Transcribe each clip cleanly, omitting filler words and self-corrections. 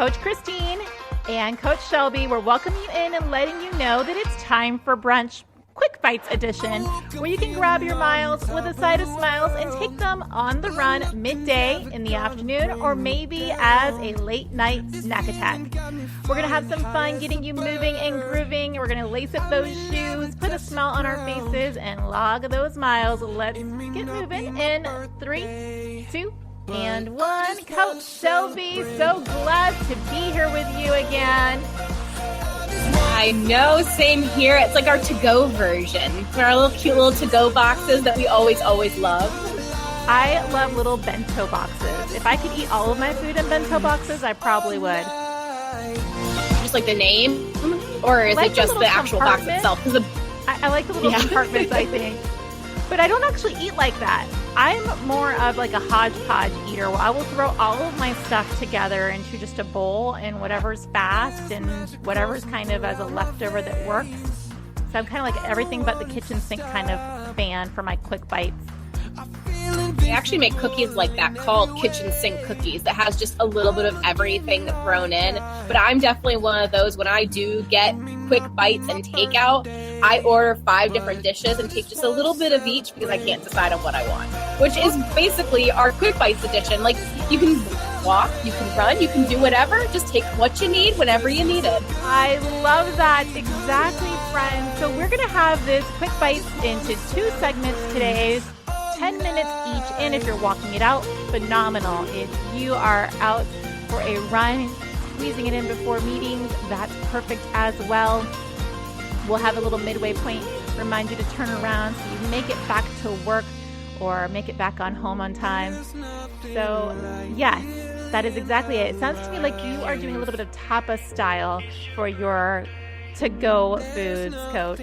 Coach Christine and Coach Shelby. We're welcoming you in and letting you know that it's time for brunch. Quick Bytes edition, where you can grab your miles with a side of smiles and take them on the run midday, in the afternoon, or maybe as a late night snack attack. We're going to have some fun getting you moving and grooving. We're going to lace up those shoes, put a smile on our faces, and log those miles. Let's get moving in 3, 2, and 1. Coach Shelby, so glad to be here with you again. I know, same here. It's like our to-go version. Our little cute little to-go boxes that we always love. I love little bento boxes. If I could eat all of my food in bento boxes, I probably would. Just like the name? Or is it just the actual box itself? I like the little compartments, I think. But I don't actually eat like that. I'm more of like a hodgepodge eater. I will throw all of my stuff together into just a bowl and whatever's fast and whatever's kind of as a leftover that works. So I'm kind of like everything but the kitchen sink kind of fan for my quick bites. They actually make cookies like that called kitchen sink cookies that has just a little bit of everything thrown in. But I'm definitely one of those, when I do get quick bites and takeout, I order 5 different dishes and take just a little bit of each because I can't decide on what I want, which is basically our quick bites edition. Like, you can walk, you can run, you can do whatever. Just take what you need whenever you need it. I love that. Exactly, friends. So we're going to have this quick bites into 2 segments today. 10 minutes each, and if you're walking it out, phenomenal. If you are out for a run, squeezing it in before meetings, that's perfect as well. We'll have a little midway point, remind you to turn around so you make it back to work or make it back on home on time. So yes, that is exactly it. It sounds to me like you are doing a little bit of tapas style for your to-go foods, Coach.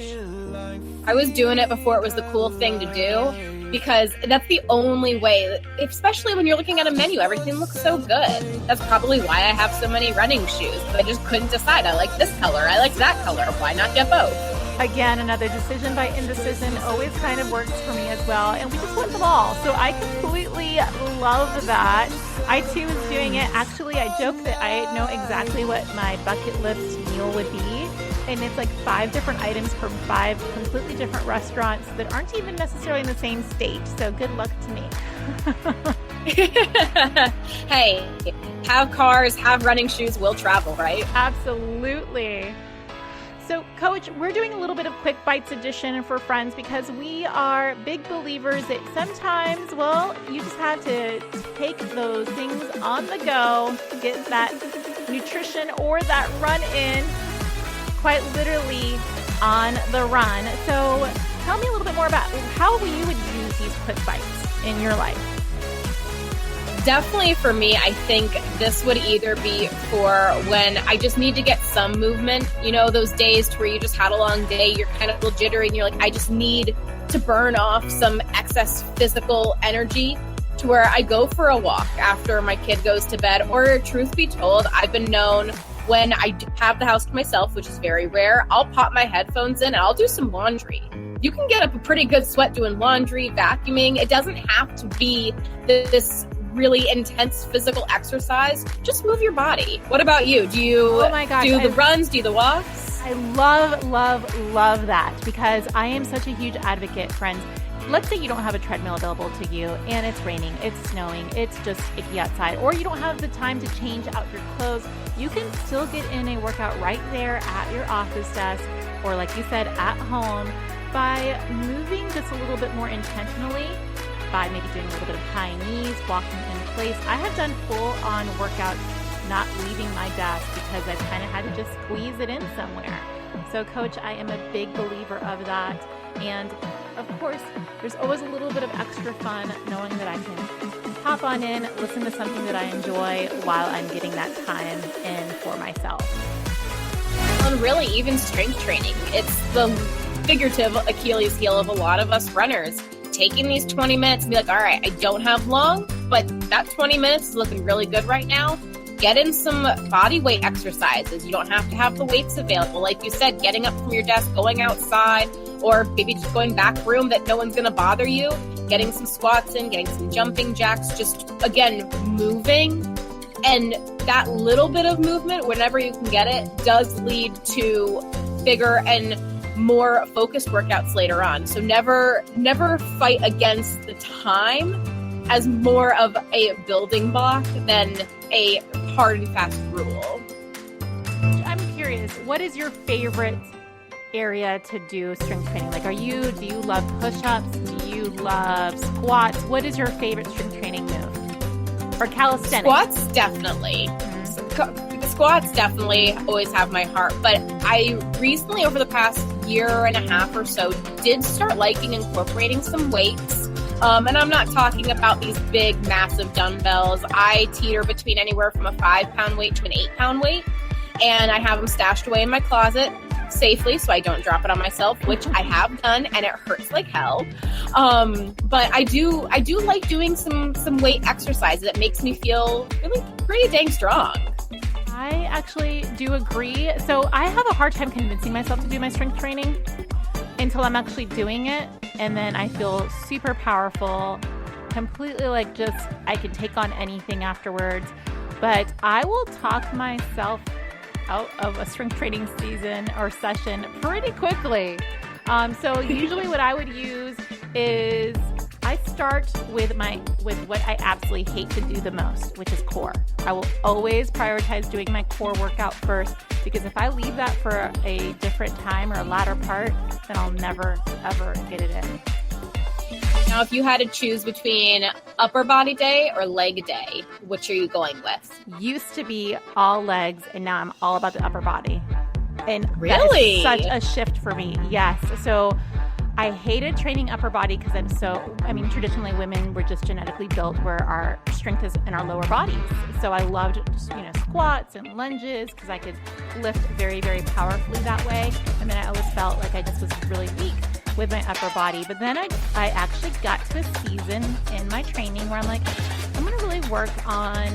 I was doing it before it was the cool thing to do, because that's the only way, especially when you're looking at a menu, everything looks so good. That's probably why I have so many running shoes. I just couldn't decide. I like this color. I like that color. Why not get both? Again, another decision by indecision always kind of works for me as well. And we just want them all. So I completely love that. I too was doing it. Actually, I joke that I know exactly what my bucket list meal would be. And it's like 5 different items from 5 completely different restaurants that aren't even necessarily in the same state. So good luck to me. Hey, have cars, have running shoes, we'll travel, right? Absolutely. So, Coach, we're doing a little bit of Quick Bites edition for friends because we are big believers that sometimes, well, you just have to take those things on the go to get that nutrition or that run in, quite literally on the run. So tell me a little bit more about how you would use these Quick Bites in your life. Definitely for me, I think this would either be for when I just need to get some movement. You know, those days to where you just had a long day, you're kind of a little jittery and you're like, I just need to burn off some excess physical energy, to where I go for a walk after my kid goes to bed. Or truth be told, I've been known, when I have the house to myself, which is very rare, I'll pop my headphones in and I'll do some laundry. You can get up a pretty good sweat doing laundry, vacuuming. It doesn't have to be this really intense physical exercise. Just move your body. What about you? Do you do the runs? Do the walks? I love that, because I am such a huge advocate, friends. Let's say you don't have a treadmill available to you and it's raining, it's snowing, it's just icky outside, or you don't have the time to change out your clothes. You can still get in a workout right there at your office desk, or like you said, at home, by moving just a little bit more intentionally, by maybe doing a little bit of high knees, walking in place. I have done full-on workouts not leaving my desk because I've kind of had to just squeeze it in somewhere. So, Coach, I am a big believer of that. And, of course, there's always a little bit of extra fun knowing that I can hop on in, listen to something that I enjoy while I'm getting that time in for myself. And really, even strength training. It's the figurative Achilles heel of a lot of us runners. Taking these 20 minutes and be like, all right, I don't have long, but that 20 minutes is looking really good right now. Get in some body weight exercises. You don't have to have the weights available. Like you said, getting up from your desk, going outside, or maybe just going back room that no one's going to bother you, getting some squats in, getting some jumping jacks, just, again, moving And that little bit of movement, whenever you can get it, does lead to bigger and more focused workouts later on. So never fight against the time as more of a building block than a hard and fast rule. I'm curious, what is your favorite area to do strength training? Like, do you love push-ups? Do you love squats? What is your favorite strength training move? Or calisthenics? Squats, definitely. Squats definitely always have my heart, but I recently, over the past year and a half or so, did start liking incorporating some weights. And I'm not talking about these big, massive dumbbells. I teeter between anywhere from a 5-pound weight to an 8-pound weight, and I have them stashed away in my closet safely so I don't drop it on myself, which I have done, and it hurts like hell. But I do like doing some weight exercises. It makes me feel really pretty dang strong. I actually do agree. So I have a hard time convincing myself to do my strength training until I'm actually doing it. And then I feel super powerful, completely like just I can take on anything afterwards. But I will talk myself out of a strength training season or session pretty quickly. So usually what I would use is I start with what I absolutely hate to do the most, which is core. I will always prioritize doing my core workout first, because if I leave that for a different time or a latter part, then I'll never, ever get it in. Now, if you had to choose between upper body day or leg day, which are you going with? Used to be all legs, and now I'm all about the upper body. And really? That is such a shift for me. Yes. So I hated training upper body because traditionally women were just genetically built where our strength is in our lower bodies. So I loved squats and lunges because I could lift very, very powerfully that way. And then I always felt like I just was really weak with my upper body. But then I actually got to a season in my training where I'm like, I'm going to really work on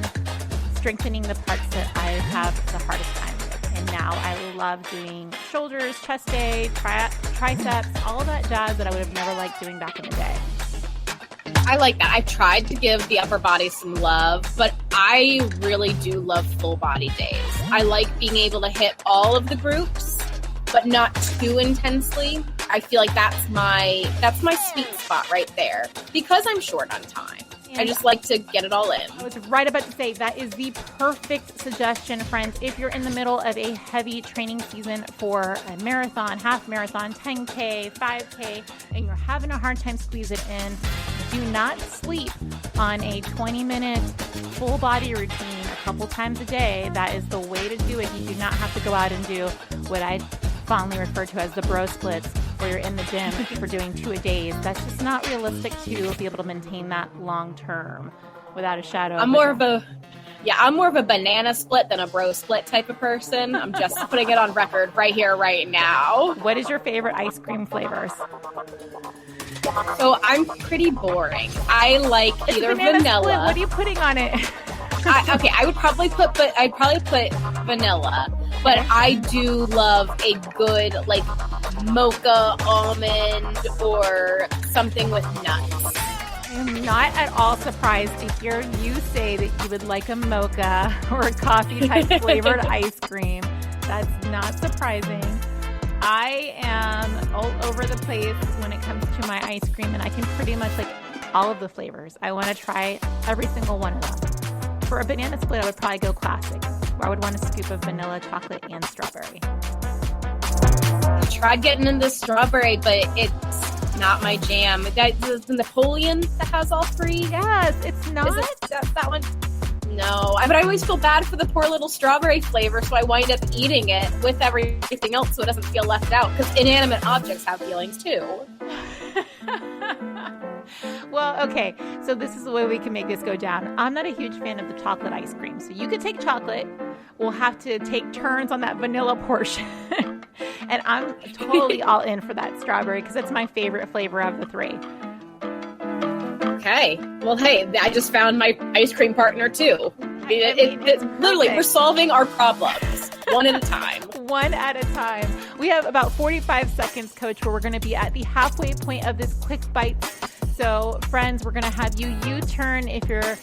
strengthening the parts that I have the hardest time with. And now I love doing shoulders, chest day, triceps, all that jazz that I would have never liked doing back in the day. I like that. I've tried to give the upper body some love, but I really do love full body days. I like being able to hit all of the groups, but not too intensely. I feel like that's my sweet spot right there, because I'm short on time. I just like to get it all in. I was right about to say that is the perfect suggestion, friends. If you're in the middle of a heavy training season for a marathon, half marathon, 10K, 5K, and you're having a hard time squeezing it in, do not sleep on a 20-minute full body routine a couple times a day. That is the way to do it. You do not have to go out and do what I fondly refer to as the bro splits, where you're in the gym for doing 2-a-days. That's just not realistic to be able to maintain that long term without a shadow. I'm more of a banana split than a bro split type of person. I'm just putting it on record right here, right now. What is your favorite ice cream flavors? So I'm pretty boring. I like either vanilla. Split. What are you putting on it? I'd probably put vanilla, but I do love a good like mocha almond or something with nuts. I'm not at all surprised to hear you say that you would like a mocha or a coffee type flavored ice cream. That's not surprising. I am all over the place when it comes to my ice cream, and I can pretty much like all of the flavors. I want to try every single one of them. For a banana split, I would probably go classic, where I would want a scoop of vanilla, chocolate, and strawberry. I tried getting into strawberry, but it's not my jam. The Napoleon that has all three? Yes, it's not. Is that one? No, but I always feel bad for the poor little strawberry flavor, so I wind up eating it with everything else so it doesn't feel left out, because inanimate objects have feelings too. Well, okay, so this is the way we can make this go down. I'm not a huge fan of the chocolate ice cream, so you could take chocolate. We'll have to take turns on that vanilla portion. And I'm totally all in for that strawberry, because it's my favorite flavor of the three. Okay. Well, hey, I just found my ice cream partner, too. It's literally, we're solving our problems one at a time. One at a time. We have about 45 seconds, Coach, where we're going to be at the halfway point of this Quick Bytes. So, friends, we're going to have you U-turn if you're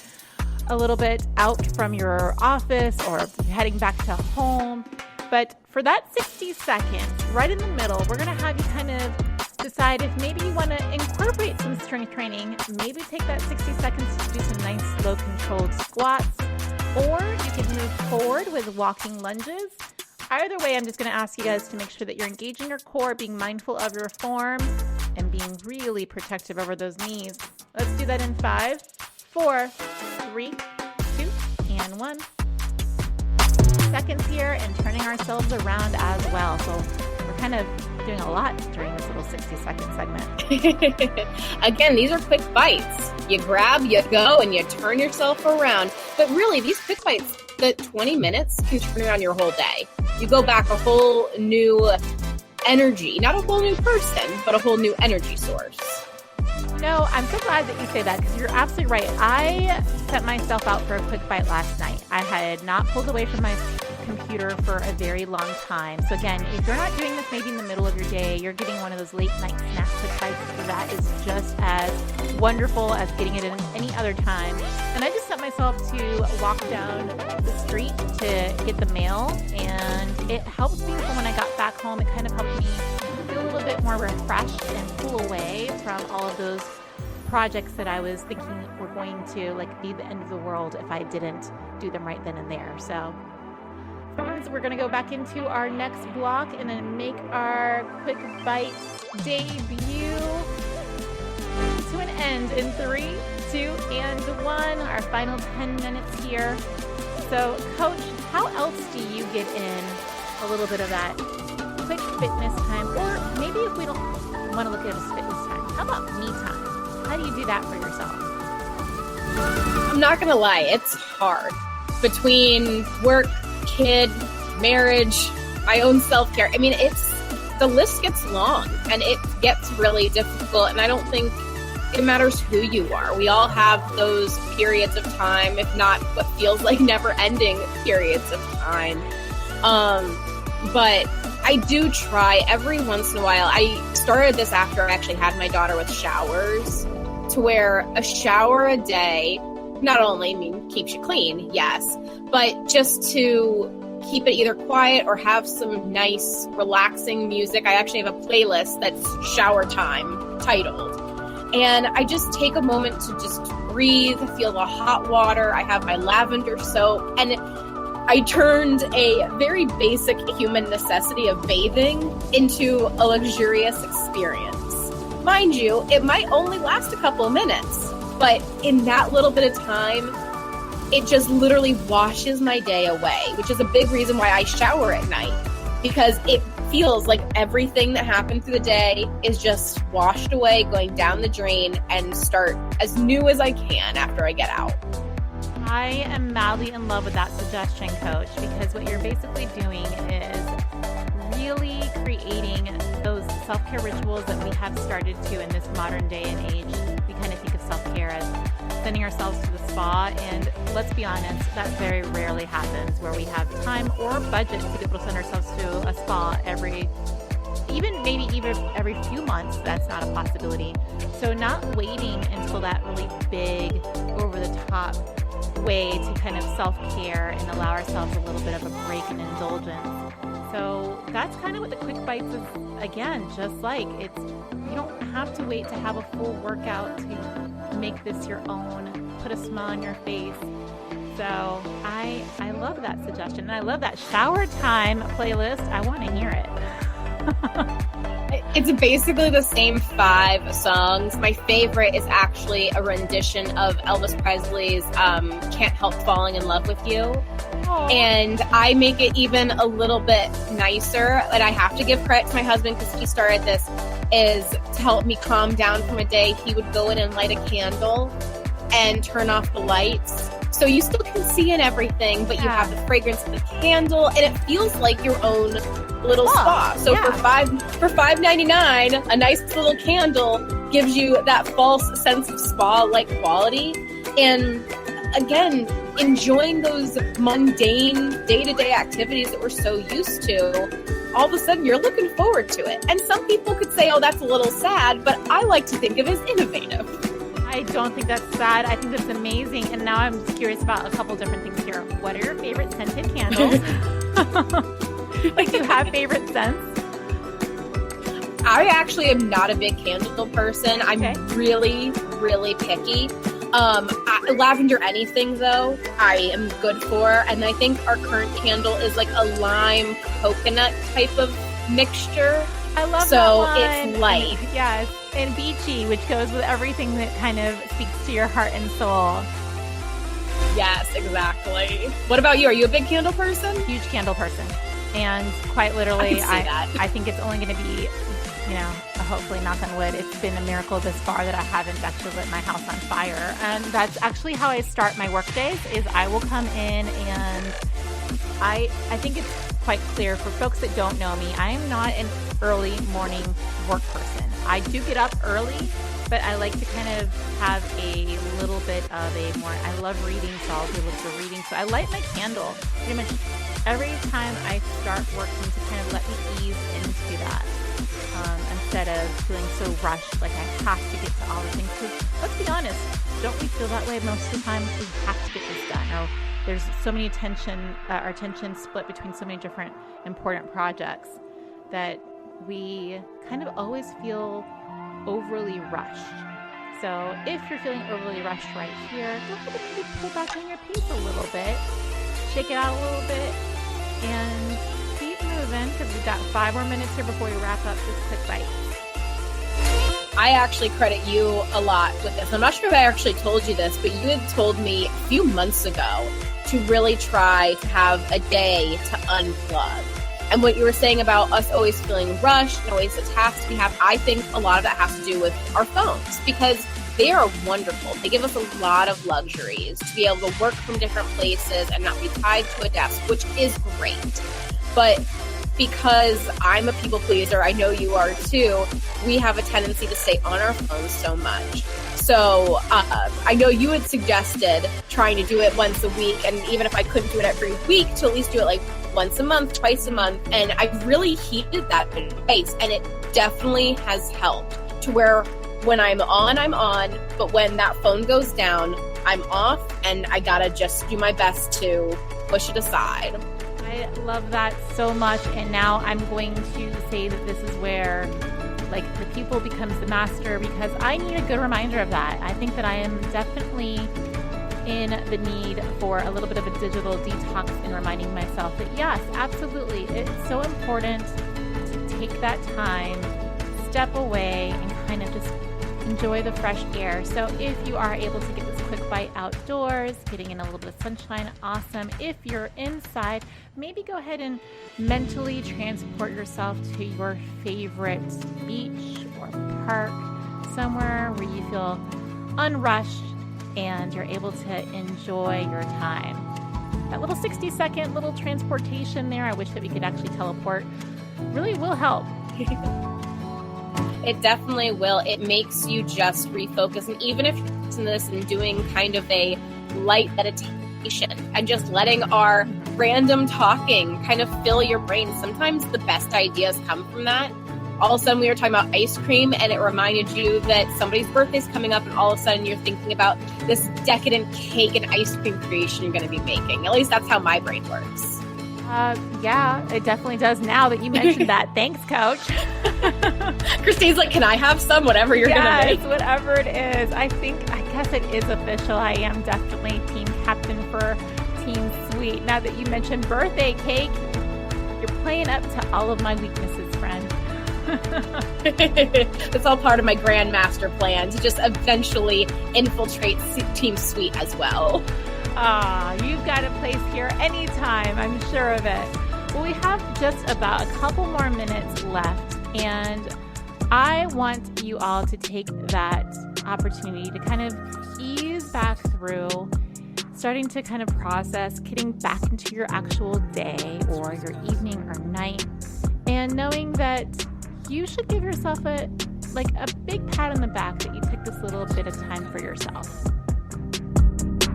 a little bit out from your office or heading back to home. But for that 60 seconds, right in the middle, we're going to have you kind of decide if maybe you want to incorporate some strength training. Maybe take that 60 seconds to do some nice slow controlled squats, or you can move forward with walking lunges. Either way, I'm just going to ask you guys to make sure that you're engaging your core, being mindful of your form, and being really protective over those knees. Let's do that in 5, 4, 3, 2, and 1. Seconds here and turning ourselves around as well. So we're kind of doing a lot during this little 60-second segment. Again, these are quick bites. You grab, you go, and you turn yourself around. But really, these quick bites, the 20 minutes can turn around your whole day. You go back a whole new energy, not a whole new person, but a whole new energy source. No, I'm so glad that you say that because you're absolutely right. I set myself out for a quick bite last night. I had not pulled away from my computer for a very long time. So again, if you're not doing this maybe in the middle of your day, you're getting one of those late night snack quick bites. That is just as wonderful as getting it in any other time. And I just set myself to walk down the street to get the mail, and it helped me. So when I got back home, it kind of helped me feel a little bit more refreshed and pull away from all of those projects that I was thinking were going to be the end of the world if I didn't do them right then and there. So friends, we're going to go back into our next block and then make our quick bite debut to an end in 3, 2, and 1. Our final 10 minutes here. So Coach, how else do you get in a little bit of that quick fitness time? Or maybe if we don't want to look at it as fitness time, how about me time? How do you do that for yourself? I'm not going to lie, it's hard. Between work, kid, marriage, my own self-care. I mean, the list gets long and it gets really difficult. And I don't think it matters who you are. We all have those periods of time, if not what feels like never-ending periods of time. But I do try every once in a while. I started this after I actually had my daughter with showers, to where a shower a day not only keeps you clean, yes, but just to keep it either quiet or have some nice relaxing music. I actually have a playlist that's shower time titled. And I just take a moment to just breathe, feel the hot water. I have my lavender soap, and I turned a very basic human necessity of bathing into a luxurious experience. Mind you, it might only last a couple of minutes, but in that little bit of time, it just literally washes my day away, which is a big reason why I shower at night, because it feels like everything that happened through the day is just washed away, going down the drain, and start as new as I can after I get out. I am madly in love with that suggestion, Coach, because what you're basically doing is really creating those self-care rituals that we have started to in this modern day and age. We kind of think of self-care as sending ourselves to the spa, and let's be honest, that very rarely happens where we have time or budget to be able to send ourselves to a spa every few months. That's not a possibility. So not waiting until that really big, over-the-top way to kind of self-care and allow ourselves a little bit of a break and indulgence. So that's kind of what the quick bites is, again, just like it's, you don't have to wait to have a full workout to make this your own, put a smile on your face. So I love that suggestion, and I love that shower time playlist. I want to hear it. It's basically the same 5 songs. My favorite is actually a rendition of Elvis Presley's Can't Help Falling in Love with You. Aww. And I make it even a little bit nicer, and I have to give credit to my husband because he started this, is to help me calm down from a day. He would go in and light a candle and turn off the lights. So you still can see and everything, but you have the fragrance of the candle, and it feels like your own little spa. So for $5.99, a nice little candle gives you that false sense of spa-like quality. And again, enjoying those mundane day-to-day activities that we're so used to, all of a sudden you're looking forward to it. And some people could say, oh, that's a little sad, but I like to think of it as innovative. I I don't think that's sad. I think that's amazing. And now I'm just curious about a couple different things here. What are your favorite scented candles? Like, do you have favorite scents? I actually am not a big candle person. I'm really, really picky. Lavender anything, though, I am good for. And I think our current candle is like a lime coconut type of mixture. I love so that one. It's light. Yes, and beachy, which goes with everything that kind of speaks to your heart and soul. Yes, exactly. What about you? Are you a big candle person? Huge candle person. And quite literally, I think it's only going to be, hopefully, knock on wood, it's been a miracle this far that I haven't actually lit my house on fire. And that's actually how I start my work days, is I will come in and I think it's quite clear for folks that don't know me, I am not an early morning work person. I do get up early, but I like to kind of have a little bit of I love reading, so I'll do a little bit of reading. So I light my candle pretty much every time I start working to kind of let me ease into that. Instead of feeling so rushed, like I have to get to all the things. Because let's be honest, don't we feel that way most of the time? We have to get this done. Or there's so many our attention split between so many different important projects that we kind of always feel overly rushed. So if you're feeling overly rushed right here, go ahead and maybe pull back on your pace a little bit, shake it out a little bit, and keep moving, because we've got 5 more minutes here before we wrap up this quick bite. I actually credit you a lot with this. I'm not sure if I actually told you this, but you had told me a few months ago to really try to have a day to unplug. And what you were saying about us always feeling rushed and always the tasks we have, I think a lot of that has to do with our phones, because they are wonderful. They give us a lot of luxuries to be able to work from different places and not be tied to a desk, which is great. But because I'm a people pleaser, I know you are too, we have a tendency to stay on our phones so much. So I know you had suggested trying to do it once a week, and even if I couldn't do it every week, to at least do it like once a month, twice a month. And I've really heeded that advice, and it definitely has helped to where when I'm on, but when that phone goes down, I'm off, and I gotta just do my best to push it aside. I love that so much. And now I'm going to say that this is where the pupil becomes the master, because I need a good reminder of that. I think that I am definitely in the need for a little bit of a digital detox and reminding myself that yes, absolutely, it's so important to take that time, step away, and kind of just enjoy the fresh air. So if you are able to get this quick bite outdoors, getting in a little bit of sunshine, awesome. If you're inside, maybe go ahead and mentally transport yourself to your favorite beach or park, somewhere where you feel unrushed and you're able to enjoy your time. That little 60-second little transportation there, I wish that we could actually teleport, really will help. It definitely will. It makes you just refocus. And even if you're listening to this and doing kind of a light meditation and just letting our random talking kind of fill your brain, sometimes the best ideas come from that. All of a sudden we were talking about ice cream and it reminded you that somebody's birthday's coming up, and all of a sudden you're thinking about this decadent cake and ice cream creation you're going to be making. At least that's how my brain works. Yeah, it definitely does now that you mentioned that. Thanks, Coach. Christine's like, can I have some? Whatever you're going to make. Yes, whatever it is. I guess it is official. I am definitely team captain for Team Sweet. Now that you mentioned birthday cake, you're playing up to all of my weaknesses, friend. It's all part of my grand master plan to just eventually infiltrate Team Sweet as well. You've got a place here anytime, I'm sure of it. Well, we have just about a couple more minutes left, and I want you all to take that opportunity to kind of ease back through, starting to kind of process getting back into your actual day or your evening or night, and knowing that you should give yourself a big pat on the back that you took this little bit of time for yourself.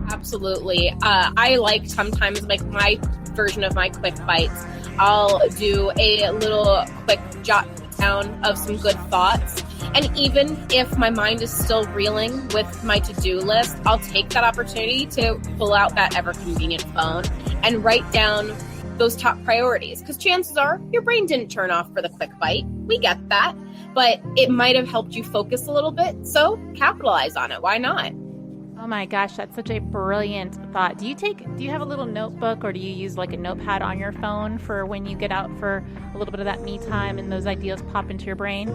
Absolutely. I like sometimes my version of my quick bites. I'll do a little quick jot down of some good thoughts. And even if my mind is still reeling with my to-do list, I'll take that opportunity to pull out that ever-convenient phone and write down those top priorities. Because chances are your brain didn't turn off for the quick bite. We get that. But it might have helped you focus a little bit. So capitalize on it. Why not? Oh my gosh, that's such a brilliant thought. Do you have a little notebook, or do you use like a notepad on your phone for when you get out for a little bit of that me time and those ideas pop into your brain?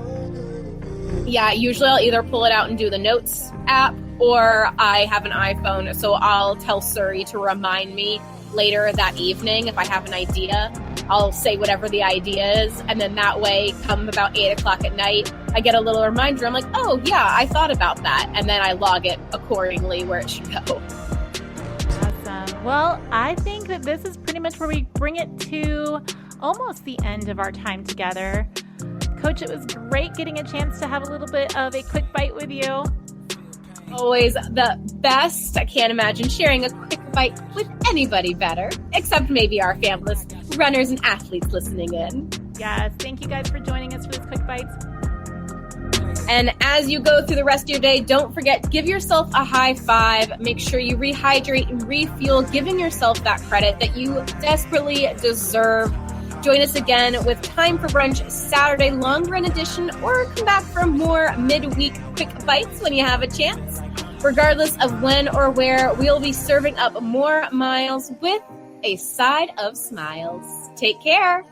Yeah, usually I'll either pull it out and do the notes app, or I have an iPhone, so I'll tell Siri to remind me later that evening if I have an idea. I'll say whatever the idea is, and then that way, come about 8 o'clock at night, I get a little reminder. I'm like, oh yeah, I thought about that, and then I log it accordingly where it should go. Awesome. Well, I think that this is pretty much where we bring it to almost the end of our time together. Coach, it was great getting a chance to have a little bit of a quick bite with you. Always the best. I can't imagine sharing a quick bite with anybody better, except maybe our families, runners and athletes listening in. Yes, thank you guys for joining us for this Quick Bites. And as you go through the rest of your day, don't forget, give yourself a high five. Make sure you rehydrate and refuel, giving yourself that credit that you desperately deserve. Join us again with Time for Brunch Saturday long run edition, or come back for more midweek quick bites when you have a chance. Regardless of when or where, we'll be serving up more miles with a side of smiles. Take care.